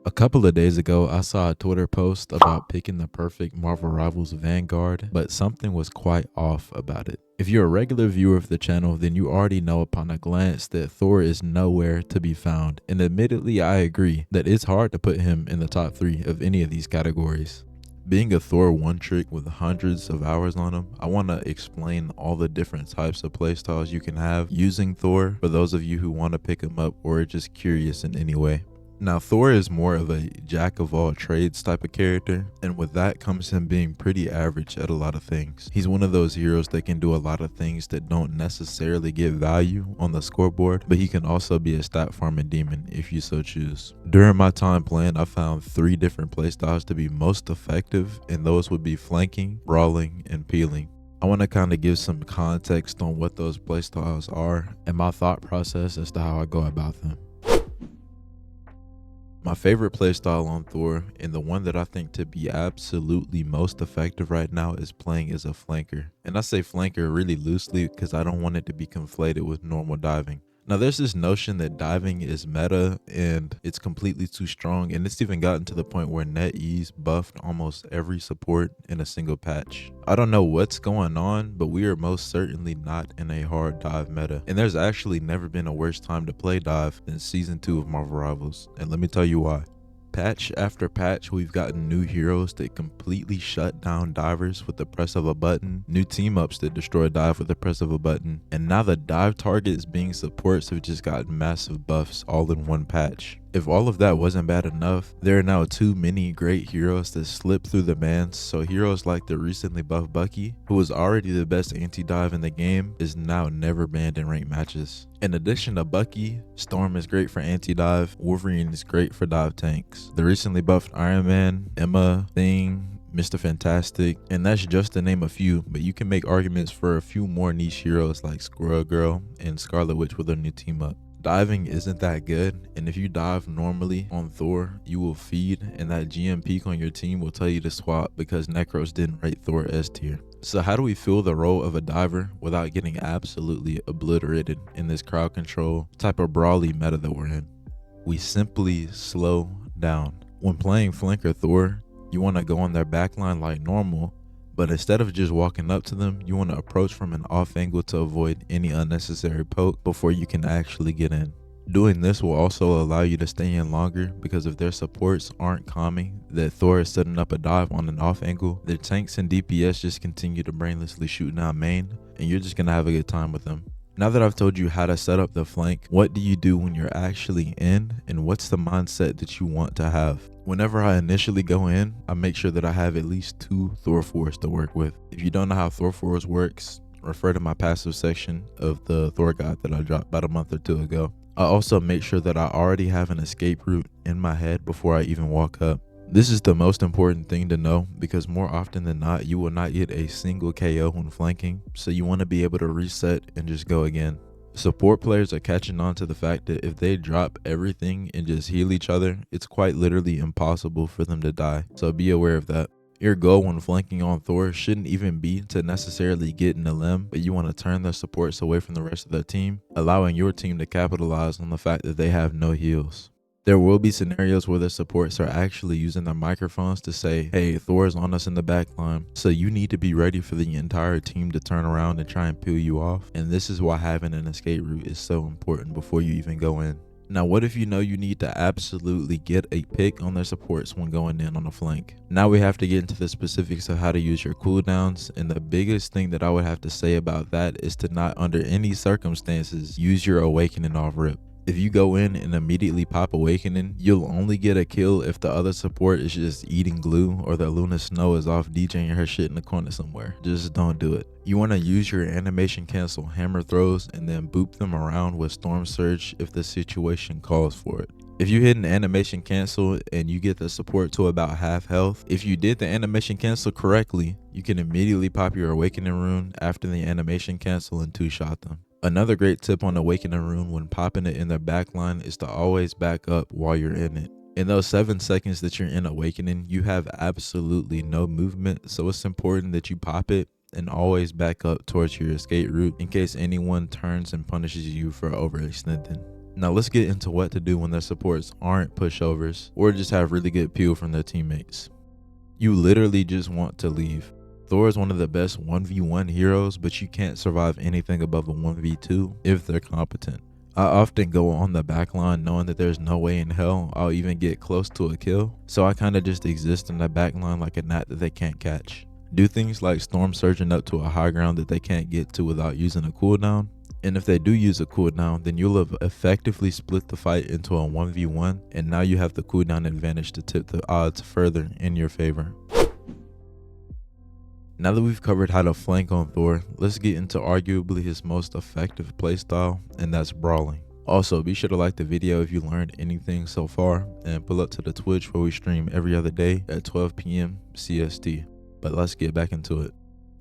A couple of days ago, I saw a Twitter post about picking the perfect Marvel Rivals Vanguard, but something was quite off about it. If you're a regular viewer of the channel, then you already know upon a glance that Thor is nowhere to be found, and admittedly I agree that it's hard to put him in the top 3 of any of these categories. Being a Thor one trick with hundreds of hours on him, I want to explain all the different types of playstyles you can have using Thor for those of you who want to pick him up or are just curious in any way. Now, Thor is more of a jack of all trades type of character, and with that comes him being pretty average at a lot of things. He's one of those heroes that can do a lot of things that don't necessarily get value on the scoreboard, but he can also be a stat farming demon if you so choose. During my time playing, I found 3 different playstyles to be most effective, and those would be flanking, brawling, and peeling. I want to kind of give some context on what those playstyles are and my thought process as to how I go about them. My favorite playstyle on Thor, and the one that I think to be absolutely most effective right now, is playing as a flanker. And I say flanker really loosely because I don't want it to be conflated with normal diving. Now, there's this notion that diving is meta and it's completely too strong, and it's even gotten to the point where NetEase buffed almost every support in a single patch. I don't know what's going on, but we are most certainly not in a hard dive meta, and there's actually never been a worse time to play dive than Season 2 of Marvel Rivals, and let me tell you why. Patch after patch, we've gotten new heroes that completely shut down divers with the press of a button, new team-ups that destroy dive with the press of a button, and now the dive targets being supports have just gotten massive buffs all in one patch. If all of that wasn't bad enough, there are now too many great heroes that slip through the bans, so heroes like the recently buffed Bucky, who was already the best anti-dive in the game, is now never banned in ranked matches. In addition to Bucky, Storm is great for anti-dive, Wolverine is great for dive tanks. The recently buffed Iron Man, Emma, Thing, Mr. Fantastic, and that's just to name a few, but you can make arguments for a few more niche heroes like Squirrel Girl and Scarlet Witch with their new team up. Diving isn't that good, and if you dive normally on Thor, you will feed, and that GM peak on your team will tell you to swap because Necros didn't rate Thor S tier. So how do we fill the role of a diver without getting absolutely obliterated in this crowd control type of brawly meta that we're in? We simply slow down. When playing flanker Thor, you want to go on their backline like normal, but instead of just walking up to them, you want to approach from an off angle to avoid any unnecessary poke before you can actually get in. Doing this will also allow you to stay in longer because if their supports aren't calming that Thor is setting up a dive on an off angle, their tanks and DPS just continue to brainlessly shoot down main, and you're just going to have a good time with them. Now that I've told you how to set up the flank, what do you do when you're actually in, and what's the mindset that you want to have? Whenever I initially go in, I make sure that I have at least 2 Thor 4s to work with. If you don't know how Thor 4s works, refer to my passive section of the Thor guide that I dropped about a month or 2 ago. I also make sure that I already have an escape route in my head before I even walk up. This is the most important thing to know because more often than not, you will not get a single KO when flanking, so you want to be able to reset and just go again. Support players are catching on to the fact that if they drop everything and just heal each other, it's quite literally impossible for them to die, so be aware of that. Your goal when flanking on Thor shouldn't even be to necessarily get in a limb, but you want to turn their supports away from the rest of their team, allowing your team to capitalize on the fact that they have no heals. There will be scenarios where the supports are actually using their microphones to say, hey, Thor is on us in the backline, so you need to be ready for the entire team to turn around and try and peel you off, and this is why having an escape route is so important before you even go in. Now, what if you know you need to absolutely get a pick on their supports when going in on a flank? Now we have to get into the specifics of how to use your cooldowns, and the biggest thing that I would have to say about that is to not under any circumstances use your awakening off rip. If you go in and immediately pop Awakening, you'll only get a kill if the other support is just eating glue or that Luna Snow is off DJing her shit in the corner somewhere. Just don't do it. You want to use your animation cancel hammer throws and then boop them around with Storm Surge if the situation calls for it. If you hit an animation cancel and you get the support to about half health, if you did the animation cancel correctly, you can immediately pop your Awakening rune after the animation cancel and 2-shot them. Another great tip on Awakening rune when popping it in their backline is to always back up while you're in it. In those 7 seconds that you're in Awakening, you have absolutely no movement, so it's important that you pop it and always back up towards your escape route in case anyone turns and punishes you for overextending. Now let's get into what to do when their supports aren't pushovers or just have really good peel from their teammates. You literally just want to leave. Thor is one of the best 1v1 heroes, but you can't survive anything above a 1v2 if they're competent. I often go on the backline knowing that there's no way in hell I'll even get close to a kill, so I kinda just exist in the backline like a gnat that they can't catch. Do things like storm surging up to a high ground that they can't get to without using a cooldown, and if they do use a cooldown, then you'll have effectively split the fight into a 1v1, and now you have the cooldown advantage to tip the odds further in your favor. Now that we've covered how to flank on Thor, let's get into arguably his most effective playstyle, and that's brawling. Also, be sure to like the video if you learned anything so far, and pull up to the Twitch where we stream every other day at 12 p.m. CST. But let's get back into it.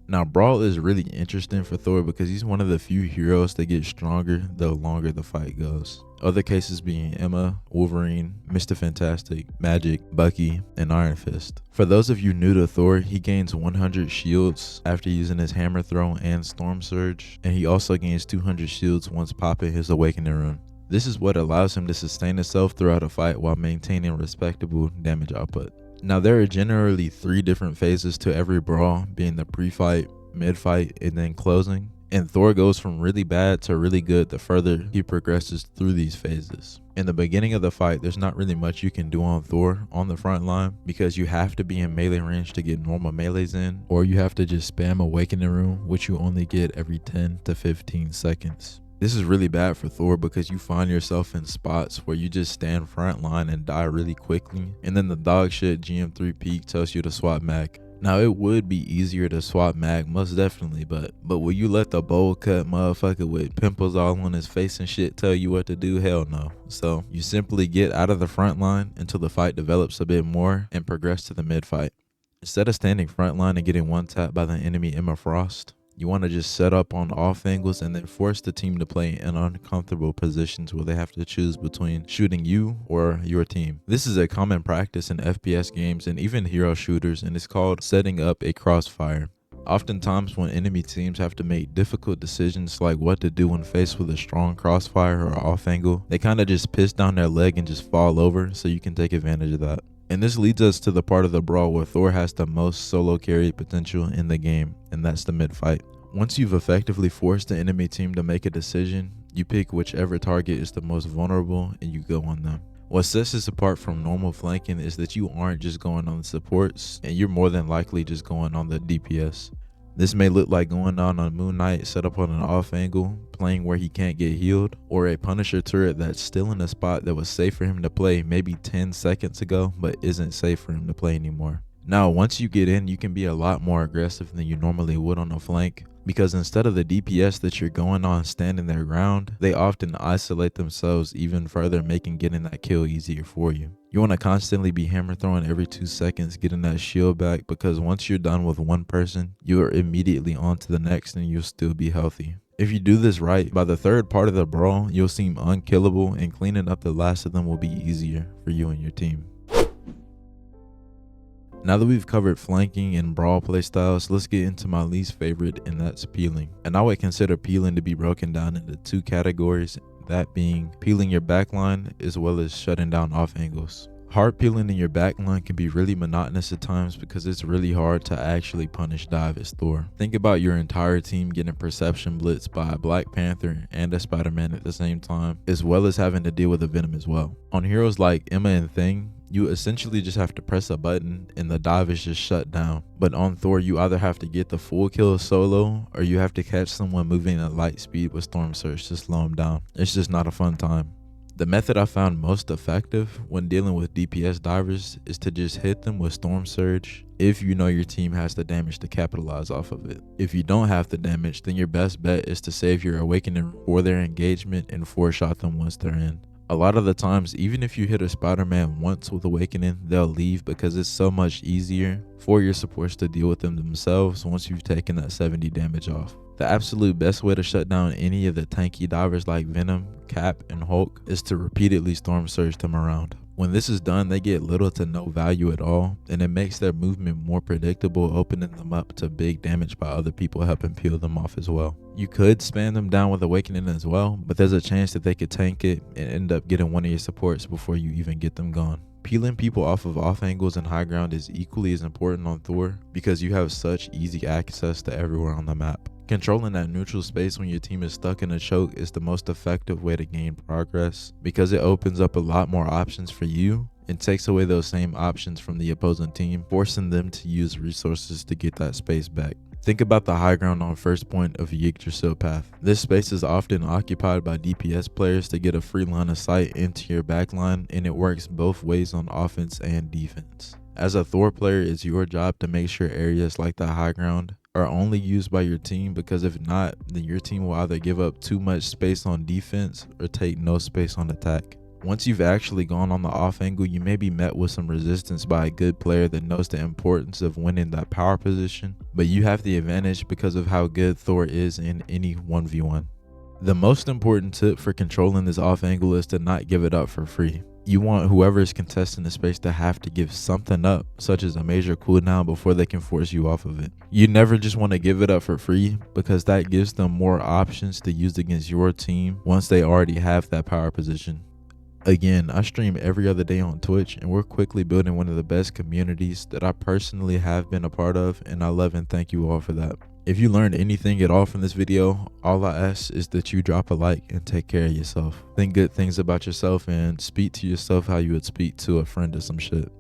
Now, Brawl is really interesting for Thor because he's one of the few heroes that get stronger the longer the fight goes. Other cases being Emma, Wolverine, Mr. Fantastic, Magic, Bucky, and Iron Fist. For those of you new to Thor, he gains 100 shields after using his Hammer Throw and Storm Surge, and he also gains 200 shields once popping his Awakening Rune. This is what allows him to sustain himself throughout a fight while maintaining respectable damage output. Now, there are generally 3 different phases to every brawl, being the pre-fight, mid-fight, and then closing. And Thor goes from really bad to really good the further he progresses through these phases. In the beginning of the fight, there's not really much you can do on Thor on the front line because you have to be in melee range to get normal melees in, or you have to just spam Awakening Rune, which you only get every 10 to 15 seconds. This is really bad for Thor because you find yourself in spots where you just stand front line and die really quickly, and then the dog shit GM3 peak tells you to swap mag. Now, it would be easier to swap mag, most definitely, but will you let the bowl cut motherfucker with pimples all on his face and shit tell you what to do? Hell no. So you simply get out of the front line until the fight develops a bit more and progress to the mid fight. Instead of standing front line and getting one tapped by the enemy Emma Frost, you want to just set up on off angles and then force the team to play in uncomfortable positions where they have to choose between shooting you or your team. This is a common practice in FPS games and even hero shooters, and it's called setting up a crossfire. Oftentimes when enemy teams have to make difficult decisions like what to do when faced with a strong crossfire or off angle, they kind of just piss down their leg and just fall over, so you can take advantage of that. And this leads us to the part of the brawl where Thor has the most solo carry potential in the game, and that's the mid fight. Once you've effectively forced the enemy team to make a decision, you pick whichever target is the most vulnerable and you go on them. What sets this apart from normal flanking is that you aren't just going on the supports, and you're more than likely just going on the DPS. This may look like going on Moon Knight set up on an off angle, playing where he can't get healed, or a Punisher turret that's still in a spot that was safe for him to play maybe 10 seconds ago, but isn't safe for him to play anymore. Now, once you get in, you can be a lot more aggressive than you normally would on a flank, because instead of the DPS that you're going on standing their ground, they often isolate themselves even further, making getting that kill easier for you. You want to constantly be hammer throwing every 2 seconds, getting that shield back, because once you're done with one person, you are immediately on to the next and you'll still be healthy. If you do this right, by the third part of the brawl, you'll seem unkillable, and cleaning up the last of them will be easier for you and your team. Now that we've covered flanking and brawl playstyles, let's get into my least favorite, and that's peeling. And I would consider peeling to be broken down into 2 categories, that being peeling your backline as well as shutting down off angles. Hard peeling in your backline can be really monotonous at times because it's really hard to actually punish dive as Thor. Think about your entire team getting perception blitzed by a Black Panther and a Spider-Man at the same time, as well as having to deal with a Venom as well. On heroes like Emma and Thing, you essentially just have to press a button and the dive is just shut down. But on Thor, you either have to get the full kill solo, or you have to catch someone moving at light speed with Storm Surge to slow him down. It's just not a fun time. The method I found most effective when dealing with DPS divers is to just hit them with Storm Surge if you know your team has the damage to capitalize off of it. If you don't have the damage, then your best bet is to save your Awakening for their engagement and 4-shot them once they're in. A lot of the times, even if you hit a Spider-Man once with Awakening, they'll leave because it's so much easier for your supports to deal with them themselves once you've taken that 70 damage off. The absolute best way to shut down any of the tanky divers like Venom, Cap, and Hulk is to repeatedly storm surge them around. When this is done, they get little to no value at all, and it makes their movement more predictable, opening them up to big damage by other people helping peel them off as well. You could spam them down with Awakening as well, but there's a chance that they could tank it and end up getting one of your supports before you even get them gone. Peeling people off of off angles and high ground is equally as important on Thor because you have such easy access to everywhere on the map. Controlling that neutral space when your team is stuck in a choke is the most effective way to gain progress because it opens up a lot more options for you and takes away those same options from the opposing team, forcing them to use resources to get that space back. Think about the high ground on first point of Yggdrasil path. This space is often occupied by DPS players to get a free line of sight into your backline, and it works both ways on offense and defense. As a Thor player, it's your job to make sure areas like the high ground are only used by your team, because if not, then your team will either give up too much space on defense or take no space on attack. Once you've actually gone on the off angle, you may be met with some resistance by a good player that knows the importance of winning that power position, but you have the advantage because of how good Thor is in any 1v1. The most important tip for controlling this off angle is to not give it up for free. You want whoever is contesting the space to have to give something up, such as a major cooldown, before they can force you off of it. You never just want to give it up for free, because that gives them more options to use against your team once they already have that power position. Again, I stream every other day on Twitch, and we're quickly building one of the best communities that I personally have been a part of, and I love and thank you all for that. If you learned anything at all from this video, all I ask is that you drop a like and take care of yourself. Think good things about yourself and speak to yourself how you would speak to a friend or some shit.